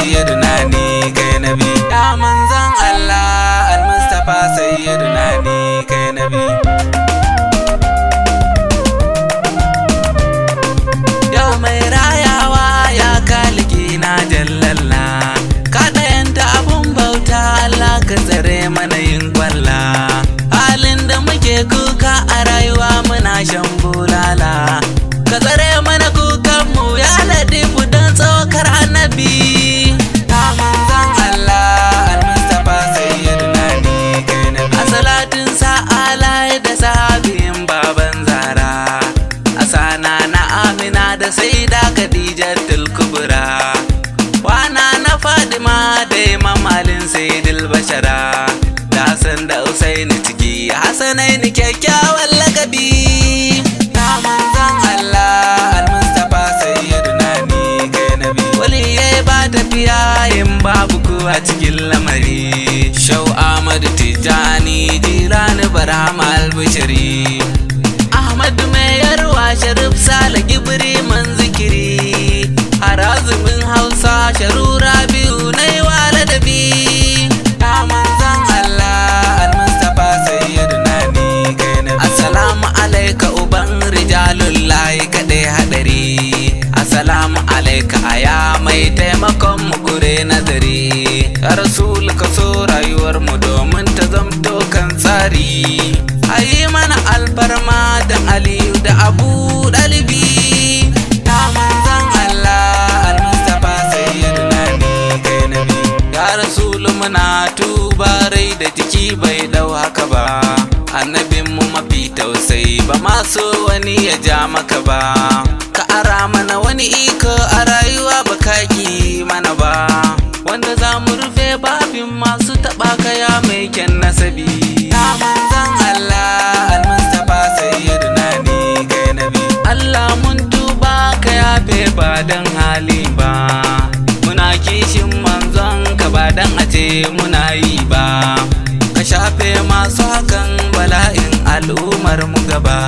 sayyiduna ni kai nabi. Ya manzon Allah al-Mustafa sayyiduna ni kai nabi. Ya mai rayawa ya kaliki na jallalla, ka ɗayanta abun bauta Allah ka tsare mana yin kwalla. Halin da muke kuka a rayuwa muna shan bulala, ka tsare mana kukanmu ya ladifu don tsokar annabi. Ya manzon Allah al-Mustafa sayyiduna ni kai nabi. A salatin sa'ala da sahabin baban Zara, asana na Amina da Saida Khadijatul Kubra, wana na Fadima da Imam Ali Sayyidul Bashara, da Hassan da Usaini ciki Hassanaini kyakkyawan lakabi. Ya manzon Allah al-Mustafa sayyiduna ni kai nabi. Waliyai ba tafiya in babu ku a cikin lamari, Shau Ahmad Tijani Jilani Barhama al-Bushari, Ahmad mai yarwa Sharif Sale Gibri man zikiri, Harazumin Hausa Sharura biyu na yi waladabi. Ya manzon Allah al-Mustafa sayyiduna ni kai nabi. Assalamu alaika uban rijalullahi kaɗai haɗari, assalamu alaika aya mai taimakon mu gure nazari. Ya Rasul ka so rayuwar mu domin ta zamto kan tsari, ayi mana alfarma da Aliyu da Abu Dalibi. Ya manzon Allah al-Mustafa sayyiduna ni kai nabi. Ya Rasul muna tuba rai da jiki bai dau haka ba, annabin mu mafi tausayi ba ma so wani ya ja maka ba, ka ara mana wani iko a rayuwa ba ka ki mana ba, wanda za mu rufe babin masu taɓa kaya mai kyan nasabi. Ya manzon Allah al-Mustafa sayyiduna ni kai nabi. Allah mun tuba ka yafe ba dan hali ba, muna kishin manzon ka ba dan a ce muna yi ba, ka shafe masu hakan bala'in al'ummar mu gaba,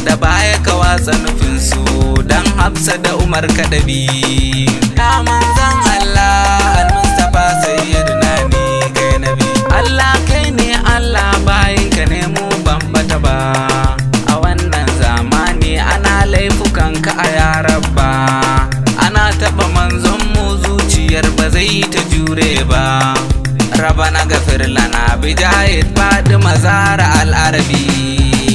da baya ka watsa nufinsu dan Hafsa da Umar Kadabi. Ya manzon Allah al-Mustafa sayyiduna ni kai nabi. Allah kai ne Allah bayin ka ne mu bambata ba, a wannan zamani ana laifukan ka a yaran ba, ana taɓa manzon mu zuciyar ba zai ta jure ba. Rabana gafir lana bi jahid Fatima Zahra al-Arabi.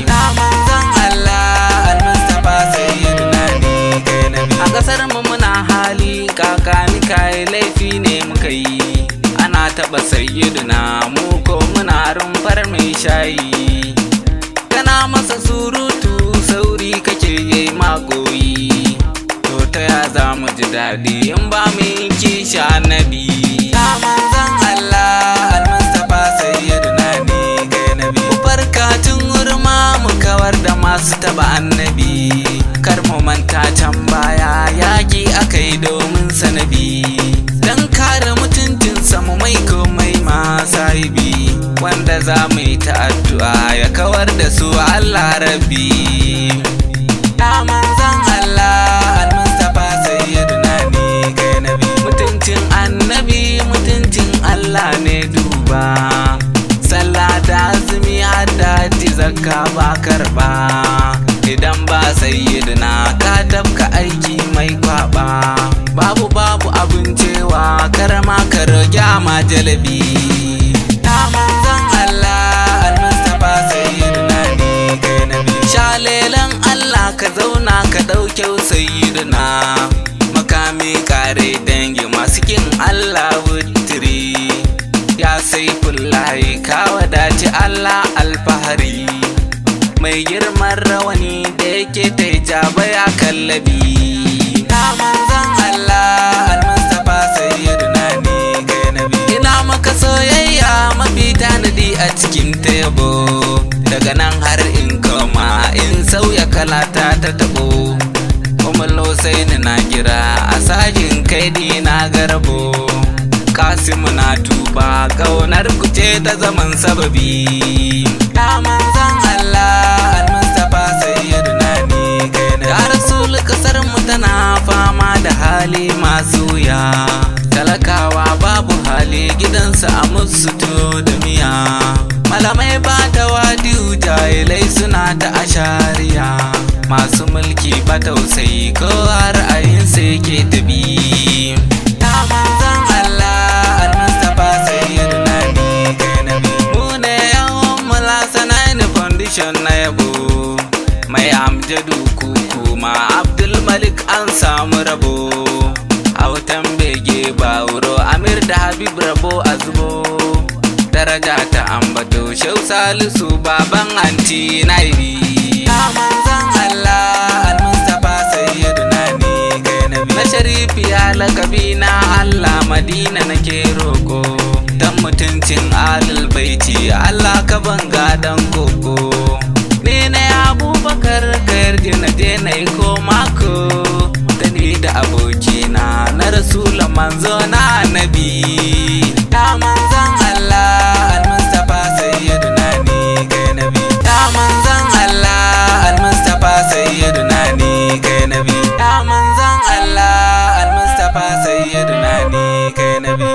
Ya manzon Allah al-Mustafa sayyiduna ni kai nabi. A kasar mu muna hali kakani kai laifi ne muka yi, ana taɓa sayyiduna mu ko muna rumfar mai shayi, kana masa surutu sauri kake yi magoyi, to ta ya za mu ji daɗi in ba mu yi kishi annabi. Ya manzon Allah al-Mustafa sayyiduna ni kai nabi. Mu farka tun wurma mu kawar da masu taɓa annabi, kar mu manta can baya yaƙi aka yi domin sanabi, dan kare mutuncinsa mu mai komai ma sahibi, wanda za mu yi ta addu'a ya kawar da su Allah Rabbi. Ya manzon Allah al-Mustafa sayyiduna ni kai nabi. Mutuncin annabi mutuncin Allah ne duba, sallah da azumi hadda ji zakka ba karba, idan ba sayyiduna ka tafka aiki mai kwaba, babu abin cewa karama ka roƙi ma jalabi. Ya manzon Allah al-Mustafa sayyiduna ni kai nabi. Shalelan Allah ka zauna ka ɗauke sayyiduna, makami kare dangi masu kin Allah wutiri, ya Saifullahi ka wadaci Allah alfahari, mai girman rawani da yake ta hijaba ya kallabi. Ya manzon Allah al-Mustafa sayyiduna ni kai nabi. Ina maka soyayya mafi tanadi a cikin tebo, daga nan har in koma in sauya kalata ta tabo, kuma Husaini na gira a sajin kaidi na garbo, Kasimu na tuba kaunar ku ce ta zaman sababi. Ya manzon Allah al-Mustafa sayyiduna ni kai nabi. Ya Rasul kasar mu tana fama da hali masu ya, talaka Ali gidansa a musu to da miya. Malamai ba ta wadiyu jahilai suna ta ashariya. Masu mulki ba tausayi kowa ra'ayinsa yake tabi. Ya manzan Allah al-Mustapha sayyiduna ni kai nabi. Mu ne yawan mulasanai foundation na yabo. Mai amjadu kuku ma Abdul Malik an samu rabo. Autan bege bauro Amir da Habib rabo a zubo. Daraja ta ambato Shehu Salisu baban anti naibi. Ya manzan Allah al-Mustapha sayyiduna ni kai nabi. Na Sharifiya lakabi na Allah Madina nake roko. Dan mutuncin alil baiti Allah ka banga dan koko. Ni ne Abubakar ka yarje na je na yi komako. Da ni da abokina na Rasulun manzo na annabi. Ya manzan Allah al-Mustapha sayyiduna ni kai nabi. Ya manzan Allah al-Mustapha sayyiduna ni kai nabi. Ya manzan Allah al-Mustapha sayyiduna ni kai nabi.